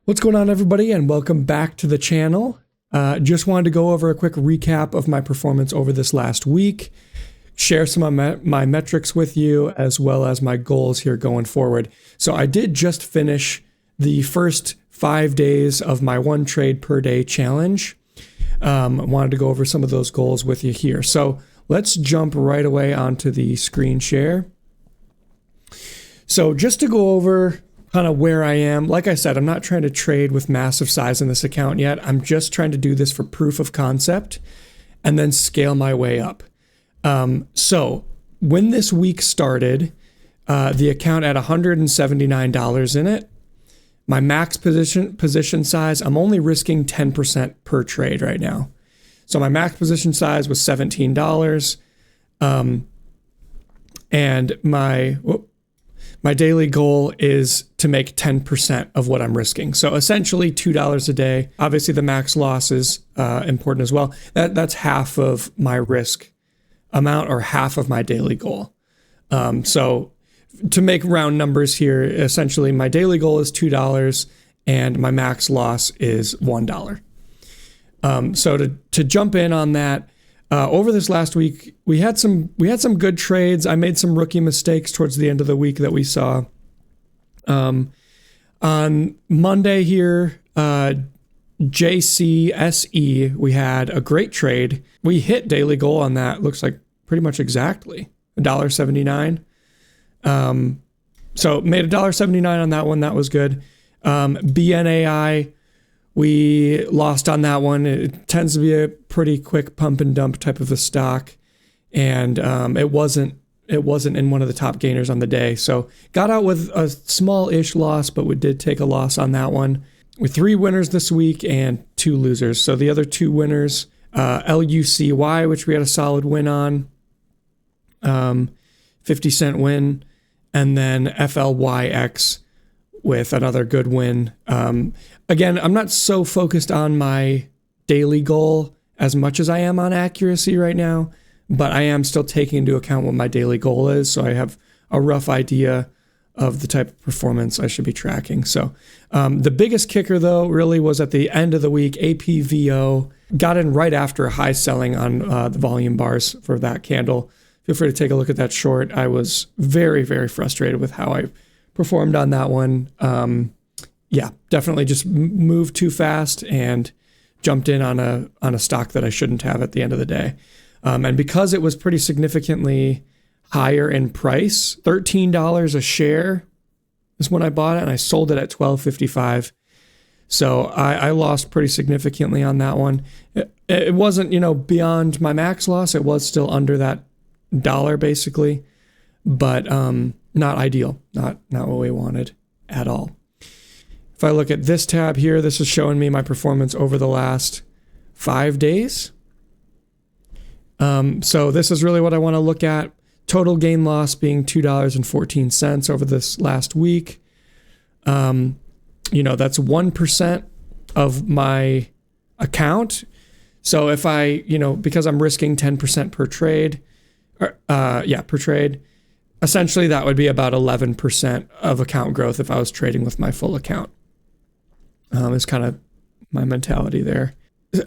What's going on, everybody, and welcome back to the channel. Just wanted to go over a quick recap of my performance over this last week, share some of my metrics with you, as well as my goals here going forward. So I did just finish the first 5 days of my one trade per day challenge. I wanted to go over some of those goals with you here. So let's jump right away onto the screen share. So just to go over kind of where I am. Like I said, I'm not trying to trade with massive size in this account yet. I'm just trying to do this for proof of concept and then scale my way up. So when this week started, the account had $179 in it. My max position size, I'm only risking 10% per trade right now. So my max position size was $17. And my daily goal is to make 10% of what I'm risking. So essentially $2 a day. Obviously the max loss is important as well. That's half of my risk amount or half of my daily goal. So to make round numbers here, essentially my daily goal is $2 and my max loss is $1. So to jump in on that, over this last week, we had some good trades. I made some rookie mistakes towards the end of the week that we saw. On Monday here, JCSE, we had a great trade. We hit daily goal on that. Looks like pretty much exactly $1.79. So made $1.79 on that one. That was good. BNAI. We lost on that one. It tends to be a pretty quick pump and dump type of a stock, and it wasn't in one of the top gainers on the day. So got out with a small-ish loss, but we did take a loss on that one. With 3 winners this week and 2 losers. So the other 2 winners, LUCY, which we had a solid win on, 50-cent win, and then FLYX with another good win. Again, I'm not so focused on my daily goal as much as I am on accuracy right now, but I am still taking into account what my daily goal is, so I have a rough idea of the type of performance I should be tracking. So the biggest kicker, though, really was at the end of the week. APVO got in right after a high selling on the volume bars for that candle. Feel free to take a look at that short. I was very, very frustrated with how I performed on that one. Yeah, definitely just moved too fast and jumped in on a stock that I shouldn't have at the end of the day. And because it was pretty significantly higher in price, $13 a share is when I bought it, and I sold it at $12.55. So I lost pretty significantly on that one. It wasn't, beyond my max loss. It was still under that dollar basically, but not ideal, not what we wanted at all. If I look at this tab here, this is showing me my performance over the last 5 days. So this is really what I want to look at. Total gain loss being $2.14 over this last week. That's 1% of my account. So if I, because I'm risking 10% per trade, per trade, essentially that would be about 11% of account growth if I was trading with my full account. Is kind of my mentality there.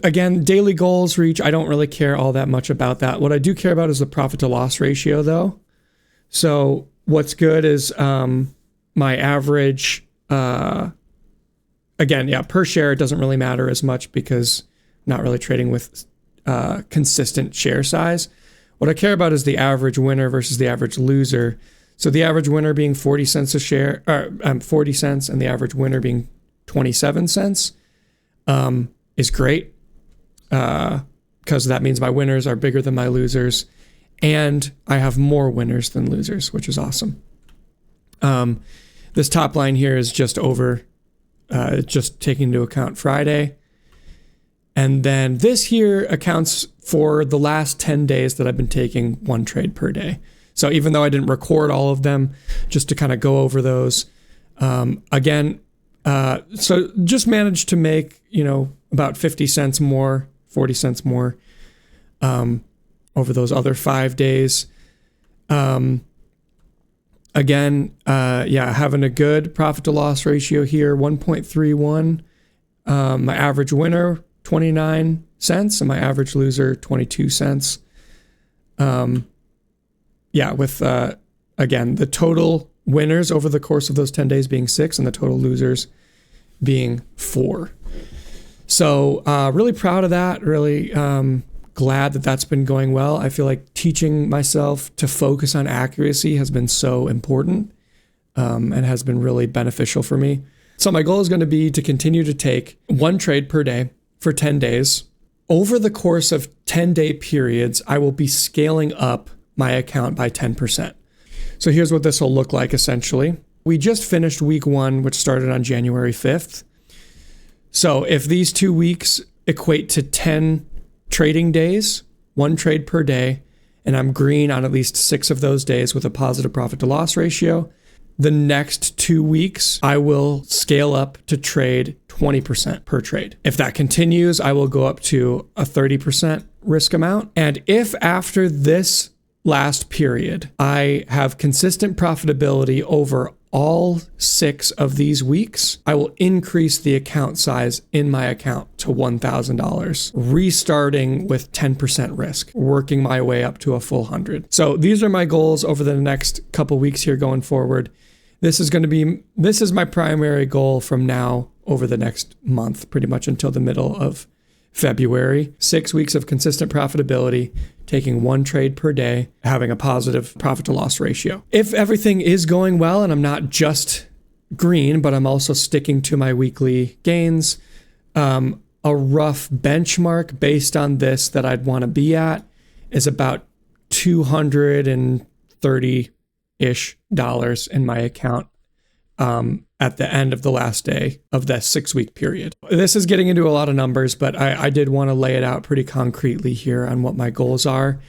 Again, daily goals reach, I don't really care all that much about that. What I do care about is the profit to loss ratio, though. So what's good is my average, per share, it doesn't really matter as much because I'm not really trading with consistent share size. What I care about is the average winner versus the average loser. So the average winner being 40 cents a share, 40 cents, and the average winner being 27 cents is great because that means my winners are bigger than my losers, and I have more winners than losers, which is awesome. This top line here is just over, just taking into account Friday. And then this here accounts for the last 10 days that I've been taking one trade per day. So even though I didn't record all of them, just to kind of go over those, so just managed to make, about 50 cents more, 40 cents more over those other 5 days. Again, having a good profit to loss ratio here, 1.31. My average winner, 29 cents, and my average loser, 22 cents. With, again, the total winners over the course of those 10 days being 6 and the total losers being 4. So really proud of that. Really glad that that's been going well. I feel like teaching myself to focus on accuracy has been so important and has been really beneficial for me. So my goal is going to be to continue to take one trade per day for 10 days. Over the course of 10-day periods, I will be scaling up my account by 10%. So here's what this will look like essentially. We just finished week 1, which started on January 5th. So if these 2 weeks equate to 10 trading days, 1 trade per day, and I'm green on at least 6 of those days with a positive profit to loss ratio, the next 2 weeks, I will scale up to trade 20% per trade. If that continues, I will go up to a 30% risk amount. And if after this last period, I have consistent profitability over all 6 of these weeks, I will increase the account size in my account to $1,000, restarting with 10% risk, working my way up to a full 100. So these are my goals over the next couple weeks here going forward. This is my primary goal from now over the next month, pretty much until the middle of February. 6 weeks of consistent profitability, taking 1 trade per day, having a positive profit to loss ratio. If everything is going well and I'm not just green, but I'm also sticking to my weekly gains, a rough benchmark based on this that I'd want to be at is about $230-ish in my account at the end of the last day of that 6-week period. This is getting into a lot of numbers, but I did want to lay it out pretty concretely here on what my goals are.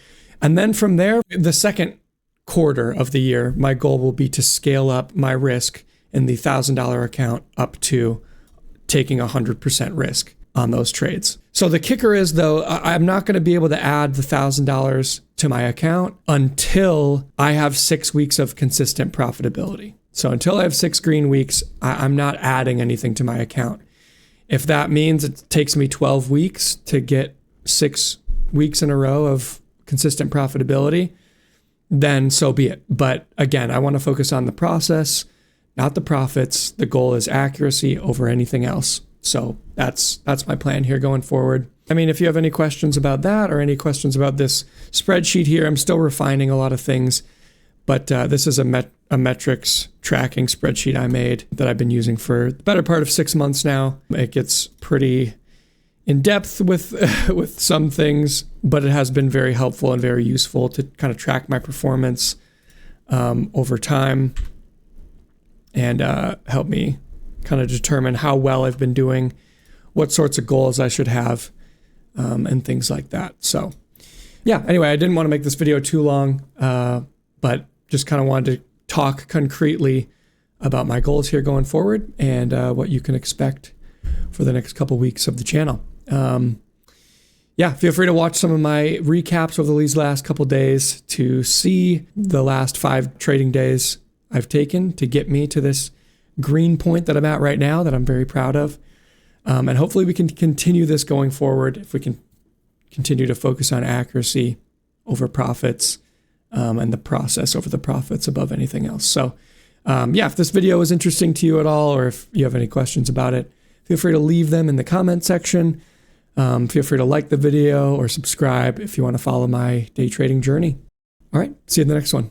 And then from there, the second quarter of the year, my goal will be to scale up my risk in the $1,000 account up to taking 100% risk on those trades. So the kicker is, though, I'm not going to be able to add the $1,000 to my account until I have 6 weeks of consistent profitability. So until I have 6 green weeks, I'm not adding anything to my account. If that means it takes me 12 weeks to get 6 weeks in a row of consistent profitability, then so be it. But again, I want to focus on the process, not the profits. The goal is accuracy over anything else. So that's my plan here going forward. I mean, if you have any questions about that or any questions about this spreadsheet here, I'm still refining a lot of things, but this is a metrics tracking spreadsheet I made that I've been using for the better part of 6 months now. It gets pretty in depth with some things, but it has been very helpful and very useful to kind of track my performance over time and help me kind of determine how well I've been doing, what sorts of goals I should have, and things like that. So yeah, anyway, I didn't want to make this video too long, but just kind of wanted to talk concretely about my goals here going forward and what you can expect for the next couple weeks of the channel. Feel free to watch some of my recaps over these last couple days to see the last 5 trading days I've taken to get me to this green point that I'm at right now that I'm very proud of. And hopefully we can continue this going forward if we can continue to focus on accuracy over profits and the process over the profits above anything else. So if this video was interesting to you at all, or if you have any questions about it, feel free to leave them in the comment section. Feel free to like the video or subscribe if you want to follow my day trading journey. All right, see you in the next one.